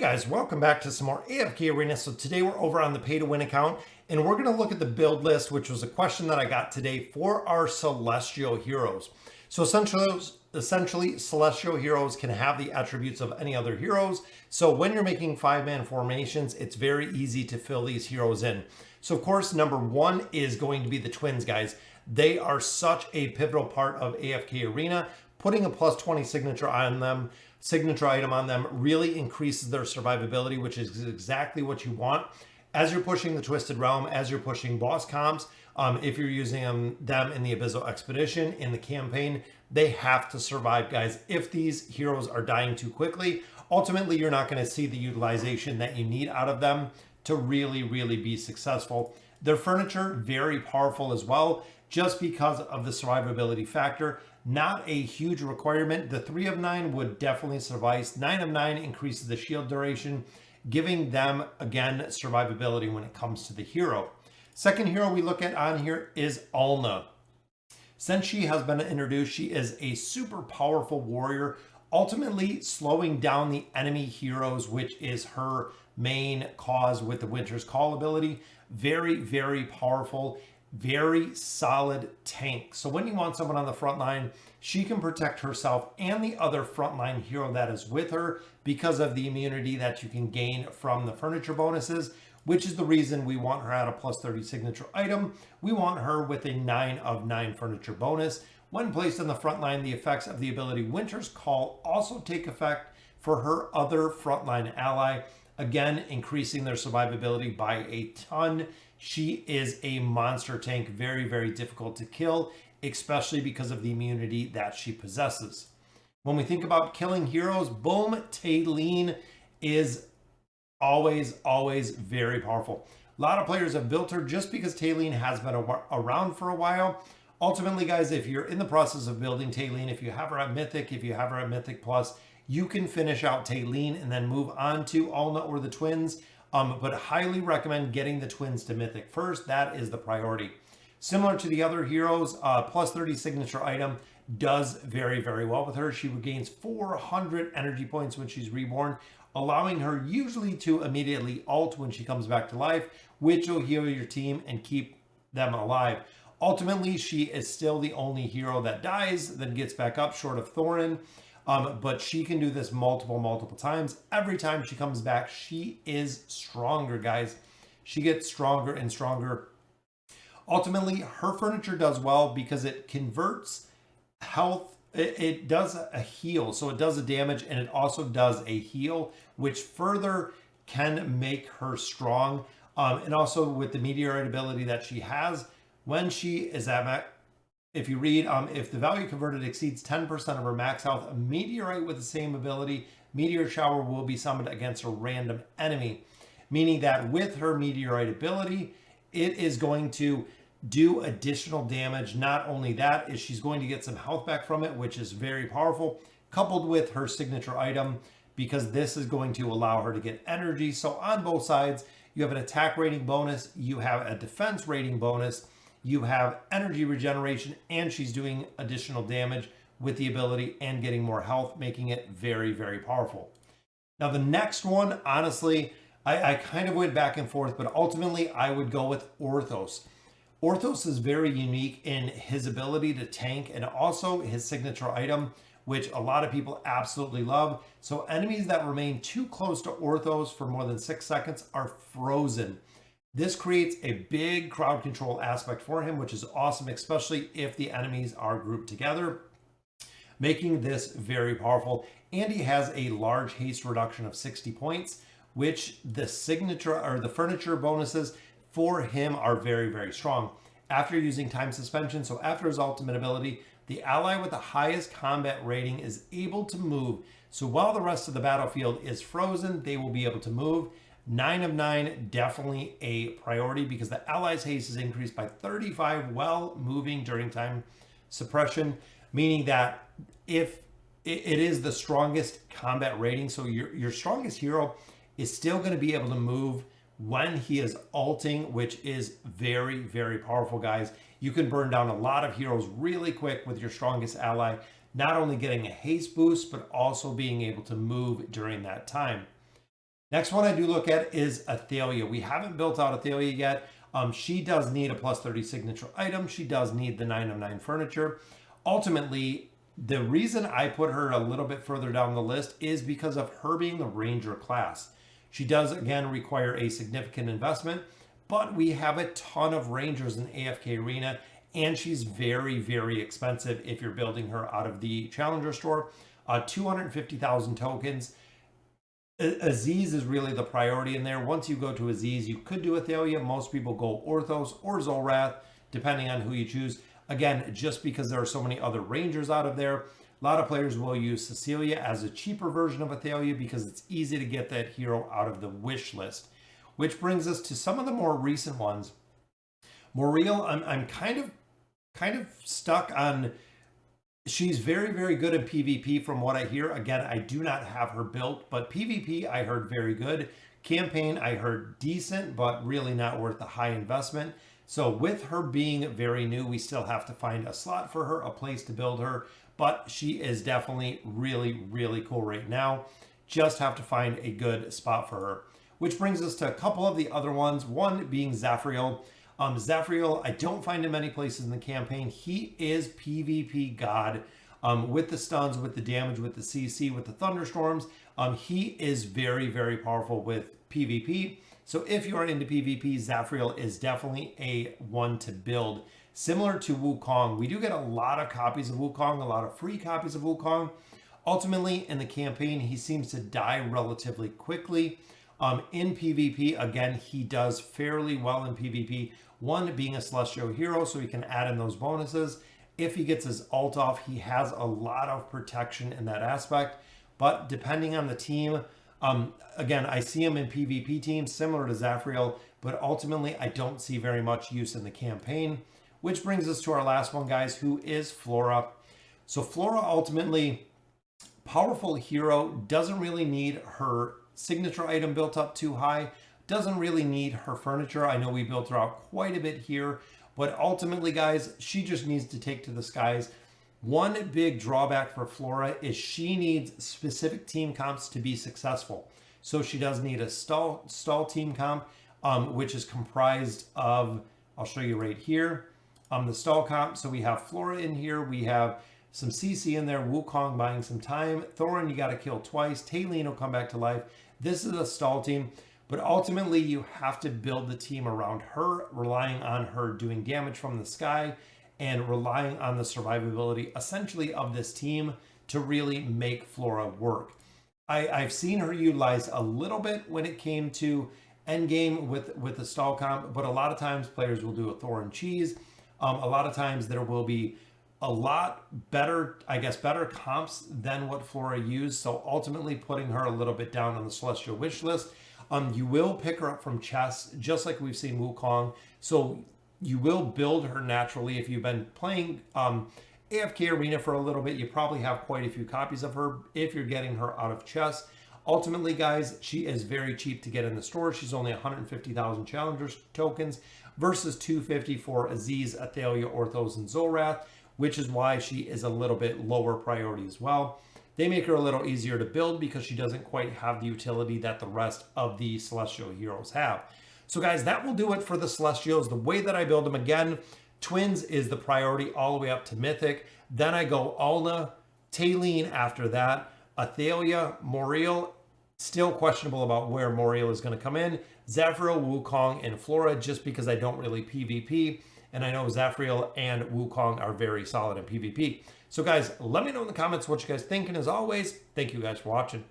Guys, welcome back to some more AFK Arena. So today we're over on the pay to win account and we're going to look at the build list, which was a question that I got today for our Celestial heroes. So essentially Celestial heroes can have the attributes of any other heroes. So when you're making 5-man formations, it's very easy to fill these heroes in. So of course, number one is going to be the twins, guys. They are such a pivotal part of AFK Arena. Putting a plus 20 signature item on them really increases their survivability, which is exactly what you want. As you're pushing the Twisted Realm, as you're pushing boss comps, if you're using them in the Abyssal Expedition, in the campaign, they have to survive, guys. If these heroes are dying too quickly, ultimately you're not going to see the utilization that you need out of them to really be successful. Their furniture, very powerful as well, just because of the survivability factor. Not a huge requirement. The 3 of 9 would definitely suffice. 9 of 9 increases the shield duration, giving them, again, survivability when it comes to the hero. Second hero we look at on here is Alna. Since she has been introduced, she is a super powerful warrior, ultimately slowing down the enemy heroes, which is her main cause with the Winter's Call ability. Very powerful. Very solid tank. So when you want someone on the front line, she can protect herself and the other frontline hero that is with her because of the immunity that you can gain from the furniture bonuses, which is the reason we want her at a plus 30 signature item. We want her with a 9 of 9 furniture bonus. When placed on the front line, the effects of the ability Winter's Call also take effect for her other frontline ally, again increasing their survivability by a ton. She is a monster tank, very difficult to kill, especially because of the immunity that she possesses. When we think about killing heroes, boom, Taliene is always very powerful. A lot of players have built her just because Taliene has been around for a while. Ultimately, guys, if you're in the process of building Taliene, if you have her at Mythic, if you have her at Mythic Plus, you can finish out Taliene and then move on to Alna or the twins. But highly recommend getting the twins to Mythic first. That is the priority. Similar to the other heroes, plus 30 signature item does very well with her. She regains 400 energy points when she's reborn, allowing her usually to immediately ult when she comes back to life, which will heal your team and keep them alive. Ultimately, she is still the only hero that dies, then gets back up short of Thorin. But she can do this multiple times. Every time she comes back, she is stronger, guys. She gets stronger and stronger. Ultimately, her furniture does well because it converts health. It does a heal, so it does a damage, and it also does a heal, which further can make her strong. And also with the meteorite ability that she has, when she is at max, if you read, if the value converted exceeds 10% of her max health, a meteorite with the same ability, Meteor Shower, will be summoned against a random enemy. Meaning that with her meteorite ability, it is going to do additional damage. Not only that, is she's going to get some health back from it, which is very powerful, coupled with her signature item, because this is going to allow her to get energy. So on both sides, you have an attack rating bonus, you have a defense rating bonus, you have energy regeneration, and she's doing additional damage with the ability and getting more health, making it very powerful. Now the next one, honestly, I kind of went back and forth, but ultimately I would go with Orthos. Orthos is very unique in his ability to tank and also his signature item, which a lot of people absolutely love. So enemies that remain too close to Orthos for more than 6 seconds are frozen. This creates a big crowd control aspect for him, which is awesome, especially if the enemies are grouped together, making this very powerful. And he has a large haste reduction of 60 points, which the signature or the furniture bonuses for him are very strong. After using time suspension, so after his ultimate ability, the ally with the highest combat rating is able to move. So while the rest of the battlefield is frozen, they will be able to move. 9 of 9, definitely a priority because the ally's haste is increased by 35 while moving during time suppression, meaning that if it is the strongest combat rating, so your strongest hero is still going to be able to move when he is ulting, which is very powerful, guys. You can burn down a lot of heroes really quick with your strongest ally, not only getting a haste boost, but also being able to move during that time. Next one I do look at is Athalia. We haven't built out Athalia yet. She does need a plus 30 signature item. She does need the 9 of 9 furniture. Ultimately, the reason I put her a little bit further down the list is because of her being the ranger class. She does, again, require a significant investment, but we have a ton of rangers in AFK Arena, and she's very, very expensive if you're building her out of the Challenger store. 250,000 tokens. Aziz is really the priority in there. Once you go to Aziz, you could do Athalia. Most people go Orthos or Zolrath, depending on who you choose. Again, just because there are so many other rangers out of there, a lot of players will use Cecilia as a cheaper version of Athalia because it's easy to get that hero out of the wish list. Which brings us to some of the more recent ones. Moriel, I'm kind of stuck on. She's very, very good in PvP from what I hear. Again, I do not have her built, but PvP I heard very good. Campaign I heard decent, but really not worth the high investment. So with her being very new, we still have to find a slot for her, a place to build her, but she is definitely really, really cool right now. Just have to find a good spot for her. Which brings us to a couple of the other ones, one being Zafriel. Zafriel, I don't find him many places in the campaign. He is PvP god with the stuns, with the damage, with the CC, with the thunderstorms. He is very, very powerful with PvP. So if you are into PvP, Zafriel is definitely a one to build. Similar to Wukong, we do get a lot of copies of Wukong, a lot of free copies of Wukong. Ultimately, in the campaign, he seems to die relatively quickly. In PvP, again, he does fairly well in PvP. One, being a Celestial hero, so he can add in those bonuses. If he gets his ult off, he has a lot of protection in that aspect. But depending on the team, again, I see him in PvP teams, similar to Zafriel, but ultimately I don't see very much use in the campaign. Which brings us to our last one, guys, who is Flora. So Flora, ultimately, powerful hero, doesn't really need her signature item built up too high, doesn't really need her furniture. I know we built her out quite a bit here, but ultimately, guys, she just needs to take to the skies. One big drawback for Flora is she needs specific team comps to be successful. So she does need a stall team comp, which is comprised of, I'll show you right here, the stall comp. So we have Flora in here, we have some CC in there, Wukong buying some time, Thorin you got to kill twice, Taliene will come back to life. This is a stall team, but ultimately you have to build the team around her, relying on her doing damage from the sky and relying on the survivability essentially of this team to really make Flora work. I've seen her utilized a little bit when it came to endgame with the stall comp, but a lot of times players will do a Thorin cheese. A lot of times there will be a lot better, I guess, better comps than what Flora used. So ultimately putting her a little bit down on the Celestial wish list. You will pick her up from chests, just like we've seen Wukong. So you will build her naturally. If you've been playing AFK Arena for a little bit, you probably have quite a few copies of her if you're getting her out of chests. Ultimately, guys, she is very cheap to get in the store. She's only 150,000 Challengers tokens versus 250 for Aziz, Athalia, Orthos, and Zolrath, which is why she is a little bit lower priority as well. They make her a little easier to build because she doesn't quite have the utility that the rest of the Celestial heroes have. So guys, that will do it for the Celestials. The way that I build them, again, Twins is the priority all the way up to Mythic. Then I go Alna, Taliene after that, Athalia, Moriel, still questionable about where Moriel is going to come in, Zafriel, Wukong, and Flora, just because I don't really PvP. And I know Zafriel and Wukong are very solid in PvP. So guys, let me know in the comments what you guys think. And as always, thank you guys for watching.